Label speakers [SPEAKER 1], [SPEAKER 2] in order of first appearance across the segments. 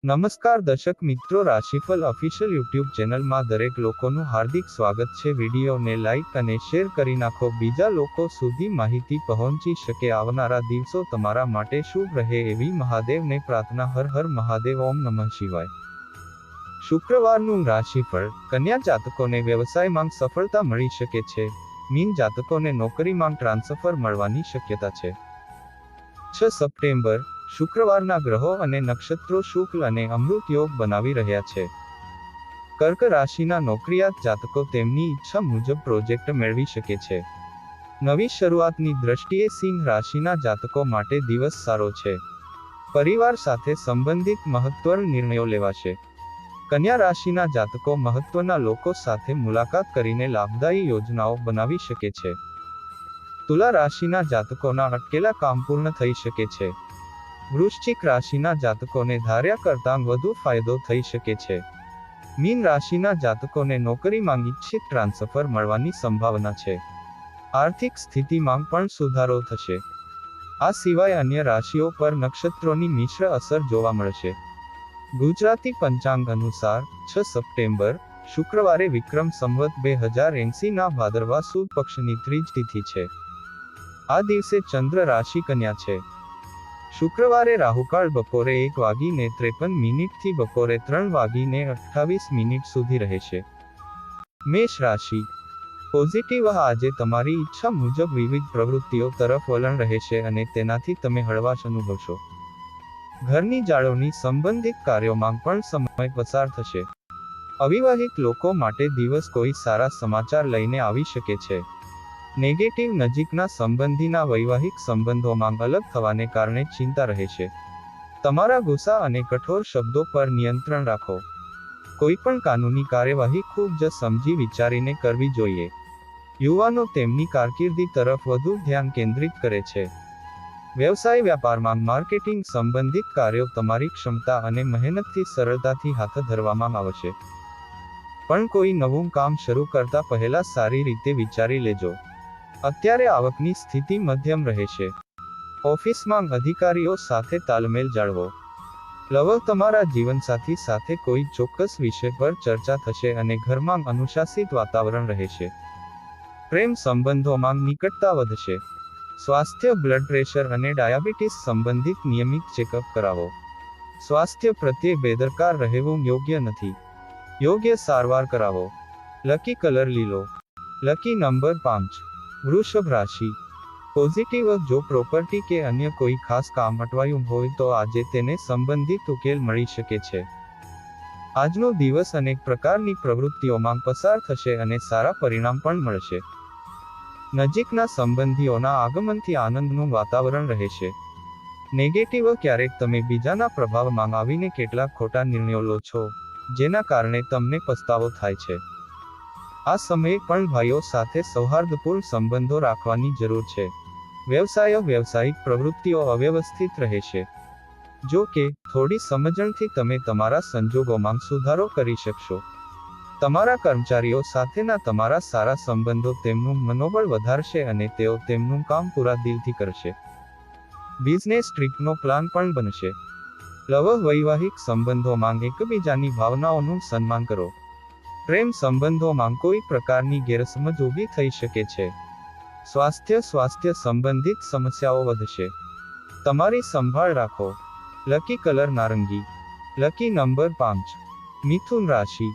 [SPEAKER 1] નમસ્કાર દર્શક મિત્રો, રાશિફળ ઓફિશિયલ યુટ્યુબ ચેનલમાં દરેક લોકોનું હાર્દિક સ્વાગત છે। વિડીયોને લાઇક અને શેર કરી નાખો, બીજા લોકો સુધી માહિતી પહોંચી શકે। આવનારા દિવસો તમારા માટે શુભ રહે એવી મહાદેવને પ્રાર્થના। હર હર મહાદેવ, ઓમ નમઃ શિવાય। શુક્રવારનું રાશિફળ। કન્યા જાતકોને વ્યવસાયમાં સફળતા મળી શકે છે। મીન જાતકોને નોકરીમાં ટ્રાન્સફર મળવાની શક્યતા છે। 6 સપ્ટેમ્બર શુક્રવારના ગ્રહો અને નક્ષત્રો શુક્લ અને અમૃત યોગ બનાવી રહ્યા છે। કર્ક રાશિના નોકરિયાત જાતકો તેમની ઈચ્છા મુજબ પ્રોજેક્ટ મેળવી શકે છે। નવી શરૂઆતની દ્રષ્ટિએ સિંહ રાશિના જાતકો માટે દિવસ સારો છે। પરિવાર સાથે સંબંધિત મહત્વના નિર્ણયો લેવાશે। કન્યા રાશિના જાતકો મહત્વના લોકો સાથે મુલાકાત કરીને લાભદાયી યોજનાઓ બનાવી શકે છે। તુલા રાશિના જાતકોના અટકેલા કામ પૂર્ણ થઈ શકે છે। વૃશ્ચિક રાશિના જાતકોને ધાર્યા કરતાં વધુ ફાયદો થઈ શકે છે। મીન રાશિના જાતકોને નોકરીમાં ઈચ્છિત ટ્રાન્સફર મળવાની સંભાવના છે। આર્થિક સ્થિતિમાં પણ સુધારો થશે। આ સિવાય અન્ય રાશિઓ પર નક્ષત્રોની મિશ્ર અસર જોવા મળશે। ગુજરાતી પંચાંગ અનુસાર 6 સપ્ટેમ્બર શુક્રવારે વિક્રમ સંવત 2080 ના ભાદરવા સુદ પક્ષની ત્રીજ તિથિ છે। આ દિવસે ચંદ્ર રાશિ કન્યા છે। શુક્રવારે રાહુકાળ બપોરે 1:53 થી બપોરે 3:28 સુધી રહેશે। મેષ રાશિ। પોઝિટિવ આજે તમારી ઈચ્છા મુજબ વિવિધ પ્રવૃત્તિઓ તરફ વલણ રહેશે અને તેનાથી તમે હળવાશ અનુભવશો। ઘરની જાળવણી સંબંધિત કાર્યોમાં પણ સમય પસાર થશે। અવિવાહિત લોકો માટે દિવસ કોઈ સારા સમાચાર લઈને આવી શકે છે। નેગેટિવ નજીકના સંબંધીના વૈવાહિક સંબંધોમાં અલગ થવાને કારણે ચિંતા રહેશે। તમારા ગુસ્સા અને કઠોર શબ્દો પર નિયંત્રણ રાખો। કોઈ પણ કાનૂની કાર્યવાહી ખૂબ જ સમજી વિચારીને કરવી જોઈએ। યુવાનો તેમની કારકિર્દી તરફ વધુ ધ્યાન કેન્દ્રિત કરે છે। વ્યવસાય વ્યાપારમાં માર્કેટિંગ સંબંધિત કાર્યો તમારી ક્ષમતા અને મહેનતથી સરળતાથી હાથ ધરવામાં આવશે। પણ કોઈ નવું કામ શરૂ કરતા પહેલા સારી રીતે વિચારી લેજો। અત્યારે આવકની સ્થિતિ મધ્યમ રહેશે। ઓફિસમાં અધિકારીઓ સાથે તાલમેલ જાળવો। લવ તમારા જીવનસાથી સાથે કોઈ ચોક્કસ વિષય પર ચર્ચા થશે અને ઘરમાં અનુશાસિત વાતાવરણ રહેશે। પ્રેમ સંબંધોમાં નિકટતા વધશે। સ્વાસ્થ્ય બ્લડ પ્રેશર અને ડાયાબિટીસ સંબંધિત નિયમિત ચેકઅપ કરાવો। સ્વાસ્થ્ય પ્રત્યે બેદરકાર રહેવું યોગ્ય નથી। યોગ્ય સારવાર કરાવો। લકી કલર લીલો। Lucky number 5। વૃષભ રાશિ। પોઝિટિવ જો પ્રોપર્ટી કે અન્ય કોઈ ખાસ કામ અટવાયું હોય તો આજે તેને સંબંધિત ઉકેલ મળી શકે છે। આજનો દિવસ અનેક પ્રકારની પ્રવૃત્તિઓમાં પસાર થશે અને સારા પરિણામ પણ મળશે। નજીકના સંબંધીઓના આગમનથી આનંદનું વાતાવરણ રહેશે। નેગેટિવ ક્યારેક તમે બીજાના પ્રભાવમાં આવીને કેટલાક ખોટા નિર્ણયો લો છો, જેના કારણે તમને પસ્તાવો થાય છે। આ સમયે પણ ભાઈઓ સાથે સૌહાર્દપૂર્ણ સંબંધો રાખવાની જરૂર છે। વ્યવસાયિક પ્રવૃત્તિઓ અવ્યવસ્થિત રહેશે। જો કે, થોડી સમજણથી તમે તમારા સંજોગોમાં સુધારો કરી શકશો। તમારા કર્મચારીઓ સાથેના તમારા સારા સંબંધો તેમનું મનોબળ વધારશે અને તેઓ તેમનું કામ પૂરા દિલથી કરશે। બિઝનેસ ટ્રીપનો પ્લાન પણ બનશે। લવ વૈવાહિક સંબંધોમાં એકબીજાની ભાવનાઓનું સન્માન કરો। પ્રેમ સંબંધોમાં કોઈ પ્રકારની ગેરસમજ ઊભી થઈ શકે છે। સ્વાસ્થ્ય સંબંધિત સમસ્યાઓ વધશે। તમારી સંભાળ રાખો। લકી કલર નારંગી। Lucky number 5। મિથુન રાશિ।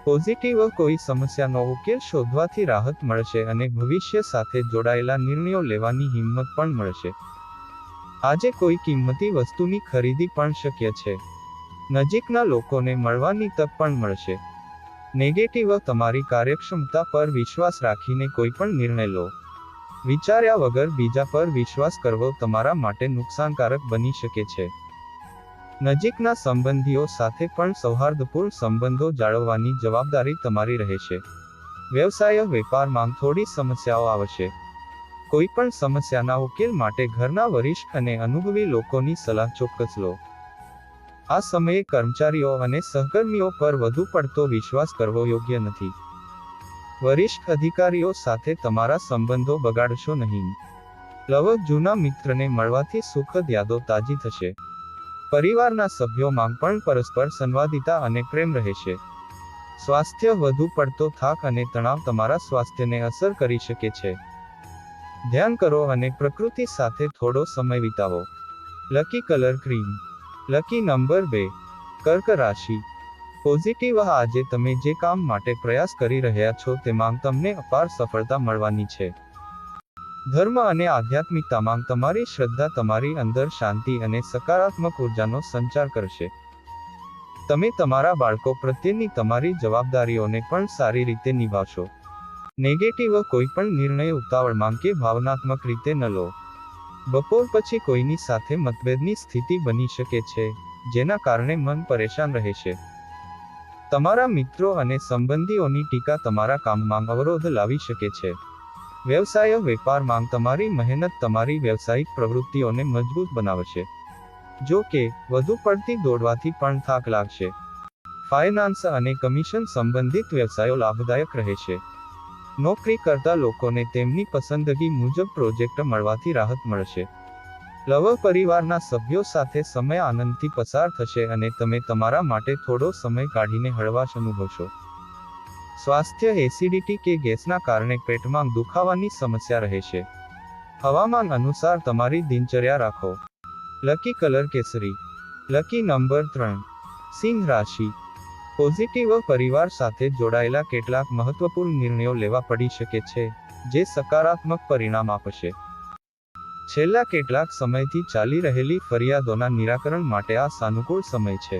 [SPEAKER 1] પોઝિટિવ કોઈ સમસ્યાનો ઉકેલ શોધવાથી રાહત મળશે અને ભવિષ્ય સાથે જોડાયેલા નિર્ણયો લેવાની હિંમત પણ મળશે। આજે કોઈ કિંમતી વસ્તુની ખરીદી પણ શક્ય છે। નજીકના લોકોને મળવાની તક પણ મળશે। નેગેટિવ તમારી કાર્યક્ષમતા પર વિશ્વાસ રાખીને કોઈ પણ નિર્ણય લો। વિચાર્યા વગર બીજા પર વિશ્વાસ કરવો તમારા માટે નુકસાનકારક બની શકે છે। નજીકના સંબંધીઓ સાથે પણ સૌહાર્દપૂર્ણ સંબંધો જાળવવાની જવાબદારી તમારી રહેશે। વ્યવસાય વેપારમાં થોડી સમસ્યાઓ આવશે। કોઈ પણ સમસ્યાના ઉકેલ માટે ઘરના વરિષ્ઠ અને અનુભવી લોકોની સલાહ ચોક્કસ લો। આ સમયે કર્મચારીઓ અને સહકર્મીઓ પર વધુ પડતો વિશ્વાસ કરવો યોગ્ય નથી। વરિષ્ઠ અધિકારીઓ સાથે તમારા સંબંધો બગાડશો નહીં। લવ જૂના મિત્રને મળવાથી સુખદ યાદો તાજી થશે। પરિવારના સભ્યોમાં પણ પરસ્પર સંવાદિતા અને પ્રેમ રહેશે. સ્વાસ્થ્ય વધુ પડતો થાક અને તણાવ તમારા સ્વાસ્થ્યને અસર કરી શકે છે. ધ્યાન કરો અને પ્રકૃતિ સાથે થોડો સમય વિતાવો. Lucky colour cream. Lucky number 2. કર્ક રાશિ. પોઝિટિવ આજે તમે જે કામ માટે પ્રયાસ કરી રહ્યા છો તેમાં તમને અપાર સફળતા મળવાની છે. ધર્મ અને આધ્યાત્મિકતામાં તમારી શ્રદ્ધા તમારી અંદર શાંતિ અને સકારાત્મક ઉર્જાનો સંચાર કરશે. તમે તમારા બાળકો પ્રત્યેની તમારી જવાબદારીઓને પણ સારી રીતે નિભાવશો. નેગેટિવ કોઈ પણ નિર્ણય ઉતાવળમાં કે ભાવનાત્મક રીતે ન લો. બપોર પછી કોઈની સાથે મતભેદની સ્થિતિ બની શકે છે, જેના કારણે મન પરેશાન રહેશે. તમારા મિત્રો અને સંબંધીઓની ટીકા તમારા કામમાં અવરોધ લાવી શકે છે. વ્યવસાય વેપારમાં તમારી મહેનત તમારી વ્યવસાયિક પ્રવૃત્તિઓને મજબૂત બનાવશે. જો કે, વધુ પડતી દોડવાથી પણ થાક લાગશે. ફાઇનાન્સ અને કમિશન સંબંધિત વ્યવસાયો લાભદાયક રહેશે. નોકરી કરતા લોકોને તેમની પસંદગી મુજબ પ્રોજેક્ટ મળવાથી રાહત મળશે. લવ પરિવારના સભ્યો સાથે સમય આનંદથી પસાર થશે અને તમે તમારા માટે થોડો સમય કાઢીને હળવાશ અનુભવશો. સ્વાસ્થ્ય એસિડિટી કે ગેસના કારણે પેટમાં દુખાવાની સમસ્યા રહેશે. હવામાન અનુસાર તમારી દિનચર્યા રાખો. લકી કલર કેસરી. Lucky number 3. સિંહ રાશિ. પોઝિટિવ પરિવાર સાથે જોડાયેલા કેટલાક મહત્વપૂર્ણ નિર્ણયો લેવા પડી શકે છે, જે સકારાત્મક પરિણામ આપશે. છેલ્લા કેટલાક સમયથી ચાલી રહેલી ફરિયાદોના નિરાકરણ માટે આ સાનુકૂળ સમય છે.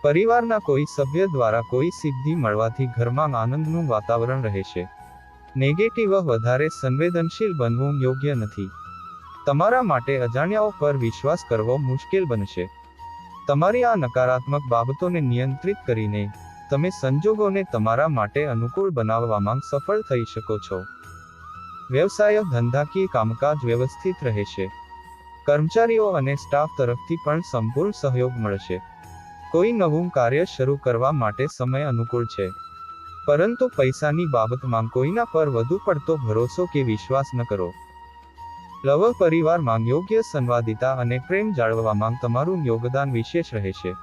[SPEAKER 1] પરિવારના કોઈ સભ્ય દ્વારા કોઈ સિદ્ધિ મળવાથી ઘરમાં આનંદનું વાતાવરણ રહેશે. નેગેટિવ વધારે સંવેદનશીલ બનવું યોગ્ય નથી. તમારા માટે અજાણ્યાઓ પર વિશ્વાસ કરવો મુશ્કેલ બનશે. તમારી આ નકારાત્મક બાબતોને નિયંત્રિત કરીને તમે સંજોગોને તમારા માટે અનુકૂળ બનાવવામાં સફળ થઈ શકો છો. વ્યવસાય ધંધાકીય કામકાજ વ્યવસ્થિત રહેશે. કર્મચારીઓ અને સ્ટાફ તરફથી પણ સંપૂર્ણ સહયોગ મળશે. કોઈ નવું કાર્ય શરૂ કરવા માટે સમય અનુકૂળ છે. પરંતુ પૈસાની બાબતમાં કોઈના પર વધુ પડતો ભરોસો કે વિશ્વાસ ન કરો. લવ પરિવારમાં યોગ્ય સંવાદિતા અને પ્રેમ જાળવવામાં તમારું યોગદાન વિશેષ રહેશે.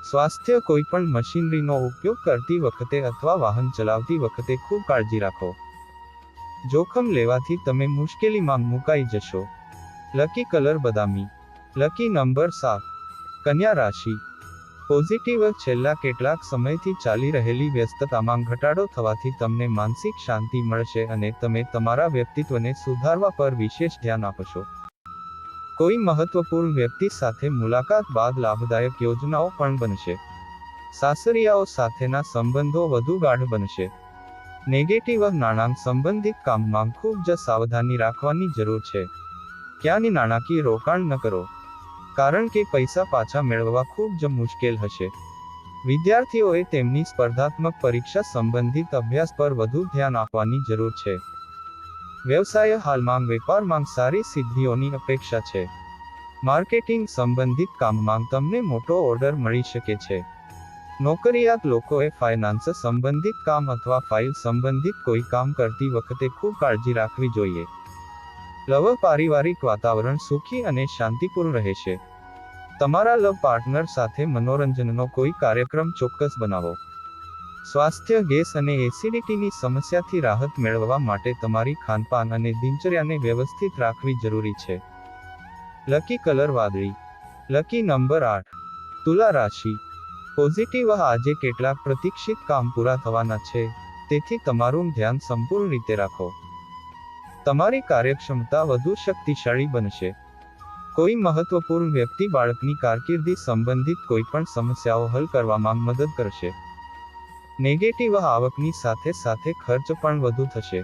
[SPEAKER 1] સ્વાસ્થ્ય કોઈ પણ મશીનરીનો ઉપયોગ કરતી વખતે અથવા વાહન ચલાવતી વખતે ખૂબ કાળજી રાખો. જોખમ લેવાથી તમે મુશ્કેલીમાં મુકાઈ જશો. લકી કલર બદામી. Lucky number 7. કન્યા રાશિ. પોઝિટિવ છેલ્લા કેટલાક સમયથી ચાલી રહેલી વ્યસ્તતામાં ઘટાડો થવાથી તમને માનસિક શાંતિ મળશે અને તમે તમારા વ્યક્તિત્વને સુધારવા પર વિશેષ ધ્યાન આપશો. કોઈ મહત્વપૂર્ણ વ્યક્તિ સાથે મુલાકાત બાદ લાભદાયક યોજનાઓ પણ બનશે. સાસરિયાઓ સાથેના સંબંધો વધુ ગાઢ બનશે. નેગેટિવ નાણાં સંબંધિત કામમાં ખૂબ જ સાવધાની રાખવાની જરૂર છે. ક્યાંની નાણાકીય રોકાણ ન કરો, કારણ કે પૈસા પાછા મેળવવા ખૂબ જ મુશ્કેલ હશે. વિદ્યાર્થીઓએ તેમની સ્પર્ધાત્મક પરીક્ષા સંબંધિત અભ્યાસ પર વધુ ધ્યાન આપવાની જરૂર છે. વ્યવસાય હાલમાં વેપારમાં સારી સિદ્ધિઓની અપેક્ષા છે. માર્કેટિંગ સંબંધિત કામમાં તમને મોટો ઓર્ડર મળી શકે છે. નોકરિયાત લોકોએ ફાઇનાન્સ સંબંધિત કામ અથવા ફાઇલ સંબંધિત કોઈ કામ કરતી વખતે ખૂબ કાળજી રાખવી જોઈએ. લવ પારિવારિક વાતાવરણ સુખી અને શાંતિપૂર્ણ રહેશે. તમારા લવ પાર્ટનર સાથે મનોરંજનનો કોઈ કાર્યક્રમ ચોક્કસ બનાવો. સ્વાસ્થ્ય ગેસ અને એસિડિટીની સમસ્યાથી રાહત મેળવવા માટે તમારી ખાનપાન અને દિનચર્યાને વ્યવસ્થિત રાખવી જરૂરી છે. લકી કલર વાદળી. Lucky number 8. તુલા રાશિ. પોઝિટિવ આજે કેટલાક પ્રતીક્ષિત કામ પૂરા થવાના છે, તેથી તમારું ધ્યાન સંપૂર્ણ રીતે રાખો. તમારી કાર્યક્ષમતા વધુ શક્તિશાળી બનશે. કોઈ મહત્વપૂર્ણ વ્યક્તિ બાળકની કારકિર્દી સંબંધિત કોઈ પણ સમસ્યાઓ હલ કરવામાં મદદ કરશે. નેગેટિવ આવકની સાથે સાથે ખર્ચ પણ વધુ થશે.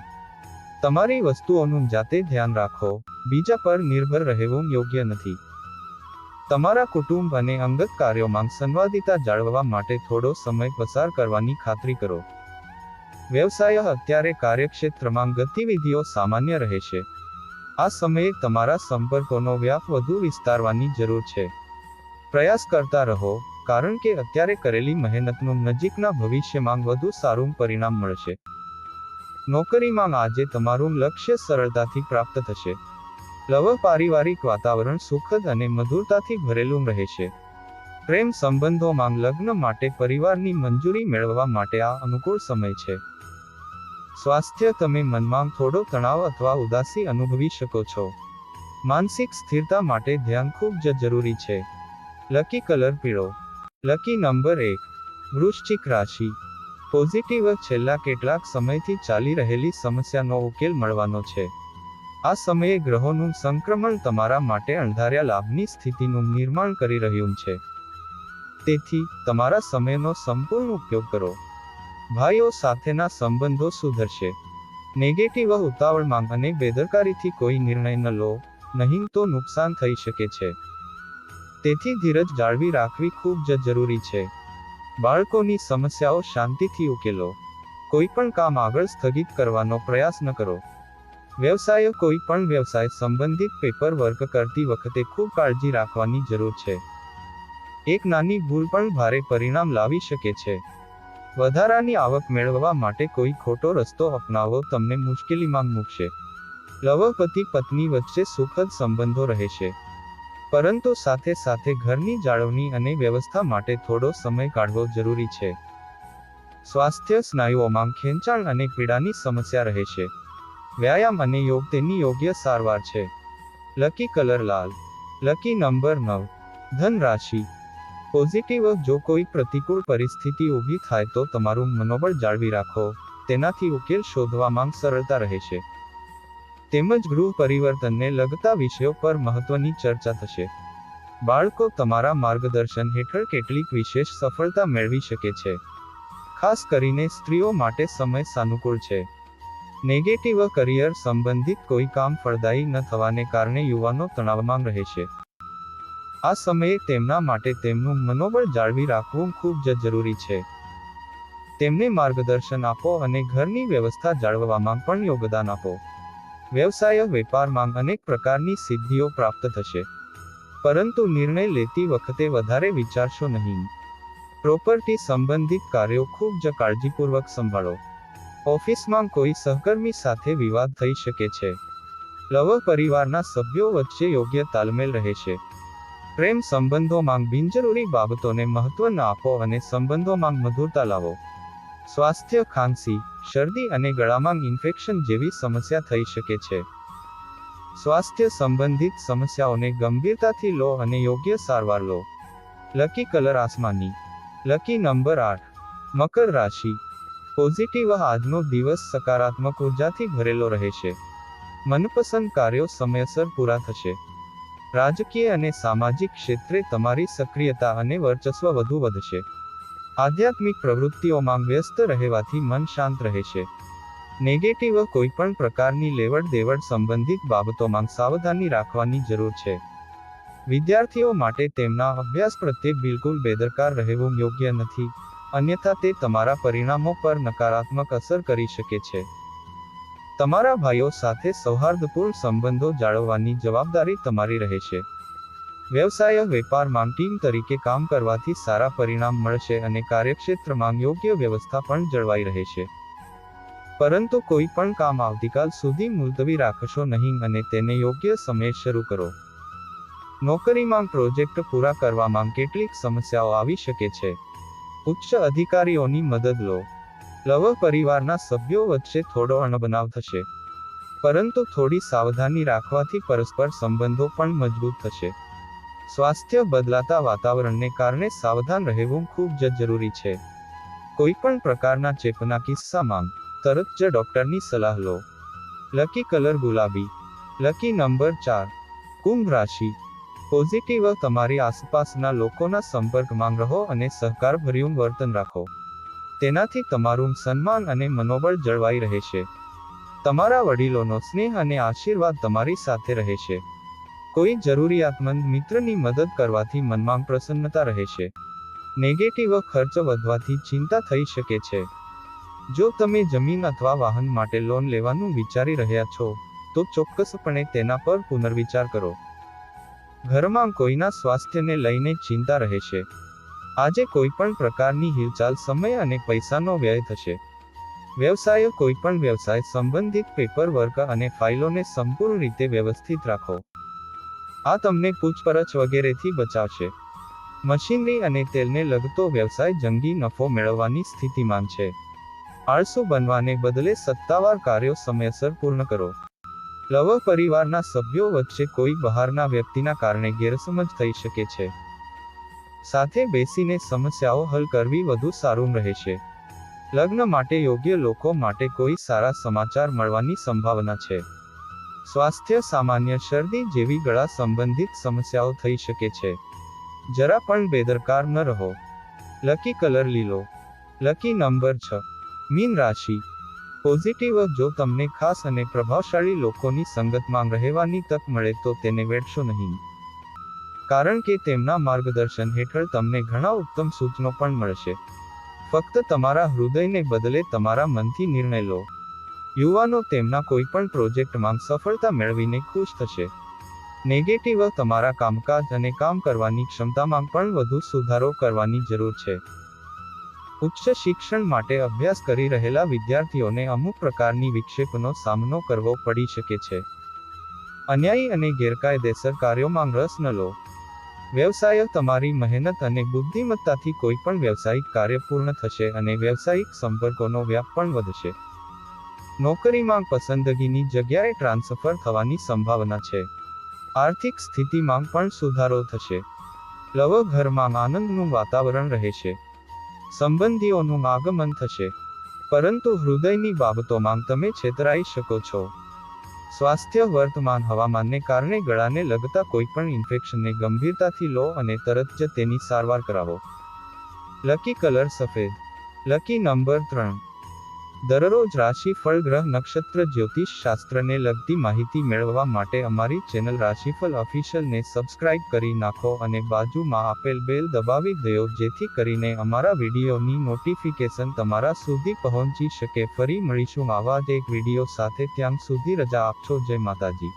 [SPEAKER 1] તમારી વસ્તુઓનું જાતે ધ્યાન રાખો, બીજા પર નિર્ભર રહેવું યોગ્ય નથી. તમારા કુટુંબ અને અંગત કાર્યોમાં સંવાદિતા જાળવવા માટે થોડો સમય પસાર કરવાની ખાતરી કરો. વ્યવસાય અત્યારે કાર્યક્ષેત્રમાં ગતિવિધિઓ સામાન્ય રહેશે. આ સમયે તમારા સંપર્કોનો વ્યાપ વધુ વિસ્તારવાની જરૂર છે. પ્રયાસ કરતા રહો, કારણ કે અત્યારે કરેલી મહેનતનું નજીકના ભવિષ્યમાં વધુ સારું પરિણામ મળશે. નોકરીમાં આજે તમારું લક્ષ્ય સરળતાથી પ્રાપ્ત થશે. પારિવારિક વાતાવરણ સુખદ અને મધુરતાથી ભરેલું રહેશે. પ્રેમ સંબંધોમાં લગ્ન માટે પરિવારની મંજૂરી મેળવવા માટે આ અનુકૂળ સમય છે. સ્વાસ્થ્ય, તમે મનમાં થોડો તણાવ અથવા ઉદાસી અનુભવી શકો છો. માનસિક સ્થિરતા માટે ધ્યાન ખૂબ જ જરૂરી છે. લકી કલર પીળો. Lucky number 1. વૃશ્ચિક રાશિ. પોઝિટિવ, છેલ્લા કેટલાક સમયથી ચાલી રહેલી સમસ્યાનો ઉકેલ મળવાનો છે. આ સમયે ગ્રહોનું સંક્રમણ તમારા માટે અણધાર્યા લાભની સ્થિતિનું નિર્માણ કરી રહ્યું છે. તેથી તમારા સમયનો સંપૂર્ણ ઉપયોગ કરો. ભાઈઓ સાથેના સંબંધો સુધરશે. નેગેટિવ, ઉતાવળમાં અને બેદરકારીથી કોઈ નિર્ણય ન લો, નહીં તો નુકસાન થઈ શકે છે. તેથી ધીરજ જાળવી રાખવી ખૂબ જ જરૂરી છે. બાળકોની સમસ્યાઓ શાંતિથી ઉકેલો. કોઈ પણ કામ આગળ સ્થગિત કરવાનો પ્રયાસ ન કરો. વ્યવસાય, કોઈ પણ વ્યવસાય સંબંધિત પેપર વર્ક કરતી વખતે ખૂબ કાળજી રાખવાની જરૂર છે. એક નાની ભૂલ પણ ભારે પરિણામ લાવી શકે છે. વધારાની આવક મેળવવા માટે કોઈ ખોટો રસ્તો અપનાવવો તમને મુશ્કેલીમાં મૂકશે. પતિ પત્ની વચ્ચે સુખદ સંબંધો રહેશે. પરંતુ સાથે સાથે ઘરની જાળવણી અને વ્યવસ્થા માટે થોડો સમય કાઢવો જરૂરી છે. સ્વાસ્થ્ય, સ્નાયુઓમાં ખેંચાણ અને પીડાની સમસ્યા રહેશે. વ્યાયામ અને યોગ તેની યોગ્ય સારવાર છે. લકી કલર લાલ. Lucky number 9. ધન રાશિ. પોઝિટિવ, જો કોઈ પ્રતિકૂળ પરિસ્થિતિ ઊભી થાય તો તમારું મનોબળ જાળવી રાખો, તેનાથી ઉકેલ શોધવામાં સરળતા રહેશે. તેમજ ગૃહ પરિવર્તનને લગતા વિષયો પર મહત્વની ચર્ચા થશે. બાળકો તમારા માર્ગદર્શન હેઠળ કેટલીક વિશેષ સફળતા મેળવી શકે છે. ખાસ કરીને સ્ત્રીઓ માટે સમય સાનુકૂળ છે. નેગેટિવ, કરિયર સંબંધિત કોઈ કામ ફળદાયી ન થવાને કારણે યુવાનો તણાવમાં રહેશે. આ સમયે તેમના માટે તેમનું મનોબળ જાળવી રાખવું ખૂબ જ જરૂરી છે. તેમને માર્ગદર્શન આપો અને ઘરની વ્યવસ્થા જાળવવામાં પણ યોગદાન આપો. વ્યવસાય, વેપારમાં અનેક પ્રકારની સિદ્ધિઓ પ્રાપ્ત થશે. પરંતુ નિર્ણય લેતી વખતે વધારે વિચારશો નહીં. પ્રોપર્ટી સંબંધિત કાર્યો ખૂબ જ કાળજીપૂર્વક સંભાળો. ઓફિસમાં કોઈ સહકર્મી સાથે વિવાદ થઈ શકે છે. પરિવારના સભ્યો વચ્ચે યોગ્ય તાલમેલ રહેશે. પ્રેમ સંબંધોમાં બિનજરૂરી બાબતોને મહત્વ ન આપો અને સંબંધોમાં મધુરતા લાવો. સ્વાસ્થ્ય, ખાંસી, શરદી અને ગળામાં ઇન્ફેક્શન જેવી સમસ્યા થઈ શકે છે. સ્વાસ્થ્ય સંબંધિત સમસ્યાઓને ગંભીરતાથી લો અને યોગ્ય સારવાર લો. લકી કલર આસમાની. Lucky number 8. મકર રાશિ. પોઝિટિવ, આજનો દિવસ સકારાત્મક ઉર્જાથી ભરેલો રહેશે. મનપસંદ કાર્યો સમયસર પૂરા થશે. રાજકીય અને સામાજિક ક્ષેત્રે તમારી સક્રિયતા અને વર્ચસ્વ વધુ વધશે. આધ્યાત્મિક પ્રવૃત્તિઓમાં વ્યસ્ત રહેવાથી મન શાંત રહેશે. નેગેટિવ, કોઈ પણ પ્રકારની લેવડ દેવડ સંબંધિત બાબતોમાં સાવધાની રાખવાની જરૂર છે. વિદ્યાર્થીઓ માટે તેમના અભ્યાસ પ્રત્યે બિલકુલ બેદરકાર રહેવું યોગ્ય નથી, અન્યથા તે તમારા પરિણામો પર નકારાત્મક અસર કરી શકે છે. તમારા ભાઈઓ સાથે સૌહાર્દપૂર્ણ સંબંધો જાળવવાની જવાબદારી તમારી રહેશે. વ્યવસાય, વેપારમાં ટીમ તરીકે કામ કરવાથી સારા પરિણામ મળશે અને કાર્યક્ષેત્રમાં યોગ્ય વ્યવસ્થા પણ જળવાઈ રહેશે. પરંતુ કોઈ પણ કામ આવતીકાલ સુધી મુલતવી રાખશો નહીં અને તેને યોગ્ય સમયે શરૂ કરો. નોકરીમાં પ્રોજેક્ટ પૂરા કરવામાં કેટલીક સમસ્યાઓ આવી શકે છે. ઉચ્ચ અધિકારીઓની મદદ લો. પરિવારના સભ્યો વચ્ચે થોડો અણબનાવ થશે. પરંતુ થોડી સાવધાની રાખવાથી પરસ્પર સંબંધો પણ મજબૂત થશે. સ્વાસ્થ્ય, બદલાતા વાતાવરણને કારણે સાવધાન રહેવું ખૂબ જ જરૂરી છે. કોઈ પણ પ્રકારના ચેપના કિસ્સામાં તરત જ ડોક્ટરની સલાહ લો. લકી કલર ગુલાબી. Lucky number 4. કુંભ રાશિ. પોઝિટિવ, તમારી આસપાસના લોકોના સંપર્કમાં રહો અને સહકારભર્યું વર્તન રાખો. તેનાથી તમારું સન્માન અને મનોબળ જળવાઈ રહેશે. તમારા વડીલોનો સ્નેહ અને આશીર્વાદ તમારી સાથે રહેશે. કોઈ જરૂરિયાતમંદ મિત્રની મદદ કરવાથી મનમાં પ્રસન્નતા રહેશે. નેગેટિવ, ખર્ચ વધવાથી ચિંતા થઈ શકે છે. જો તમે જમીન અથવા વાહન માટે લોન લેવાનું વિચારી રહ્યા છો, તો ચોક્કસપણે તેના પર પુનર્વિચાર કરો. ઘરમાં કોઈના સ્વાસ્થ્યને લઈને ચિંતા રહેશે. આજે કોઈ પણ પ્રકારની હિલચાલ સમય અને પૈસાનો વ્યય થશે. વ્યવસાય કોઈપણ વ્યવસાય સંબંધિત પેપર વર્ક અને ફાઇલોને સંપૂર્ણ રીતે વ્યવસ્થિત રાખો. આ તમને પૂછપરછ વગેરેથી બચાવશે. મશીનરી અને તેલને લગતો વ્યવસાય જંગી નફો મેળવવાની સ્થિતિમાં છે. આળસુ બનવાને બદલે સત્તાવાર કાર્યો સમયસર પૂર્ણ કરો. લવ પરિવારના સભ્યો વચ્ચે કોઈ બહારના વ્યક્તિના કારણે ગેરસમજ થઈ શકે છે. સાથે બેસીને સમસ્યાઓ હલ કરવી વધુ સારું રહેશે. લગ્ન માટે યોગ્ય લોકો માટે કોઈ સારા સમાચાર મળવાની સંભાવના છે. સ્વાસ્થ્ય સામાન્ય શરદી જેવી ગળા સંબંધિત સમસ્યાઓ થઈ શકે છે. જરા પણ બેદરકાર ન રહો. લકી કલર લીલો. Lucky number 6. મીન રાશિ. પોઝિટિવ જો તમને ખાસ અને પ્રભાવશાળી લોકોની સંગતમાં રહેવાની તક મળે તો તેને વેડશો નહીં. કારણ કે તેમના માર્ગદર્શન હેઠળ તમને ઘણા ઉત્તમ સૂચનો પણ મળશે. ફક્ત તમારા હૃદયને બદલે તમારા મનથી નિર્ણય લો. યુવાનો તેમના કોઈપણ પ્રોજેક્ટમાં સફળતા મેળવીને ખુશ થશે. નેગેટિવ તમારા કામકાજ અને કામ કરવાની ક્ષમતામાં પણ વધુ સુધારો કરવાની જરૂર છે. ઉચ્ચ શિક્ષણ માટે અભ્યાસ કરી રહેલા વિદ્યાર્થીઓને અમુક પ્રકારની વિક્ષેપનો સામનો કરવો પડી શકે છે. અન્યાયી અને ગેરકાયદેસર કાર્યોમાં રસ ન લો. વ્યવસાય તમારી મહેનત અને બુદ્ધિમત્તાથી કોઈપણ વ્યવસાયિક કાર્ય પૂર્ણ થશે અને વ્યવસાયિક સંપર્કોનો વ્યાપ પણ વધશે. નોકરીમાં પસંદગીની જગ્યાએ ટ્રાન્સફર થવાની સંભાવના છે. આર્થિક સ્થિતિમાં પણ સુધારો થશે. લવ ઘરમાં આનંદનું વાતાવરણ રહેશે. સંબંધીઓનું આગમન થશે. પરંતુ હૃદયની બાબતોમાં તમે છેતરાઈ શકો છો. સ્વાસ્થ્ય વર્તમાન હવામાનને કારણે ગળાને લગતા કોઈપણ ઇન્ફેક્શનને ગંભીરતાથી લો અને તરત જ તેની સારવાર કરાવો. લકી કલર સફેદ. Lucky number 3. દરરોજ રાશિફળ ગ્રહ નક્ષત્ર જ્યોતિષ શાસ્ત્રને લગતી માહિતી મેળવવા માટે અમારી ચેનલ રાશિફળ ઓફિશિયલને સબસ્ક્રાઇબ કરી નાખો અને બાજુમાં આપેલ બેલ દબાવી દો જેથી કરીને અમારા વિડીયોની નોટિફિકેશન તમારા સુધી પહોંચી શકે. ફરી મળીશું આવા જ એક વિડીયો સાથે. ત્યાં સુધી રજા આપશો. જય માતાજી.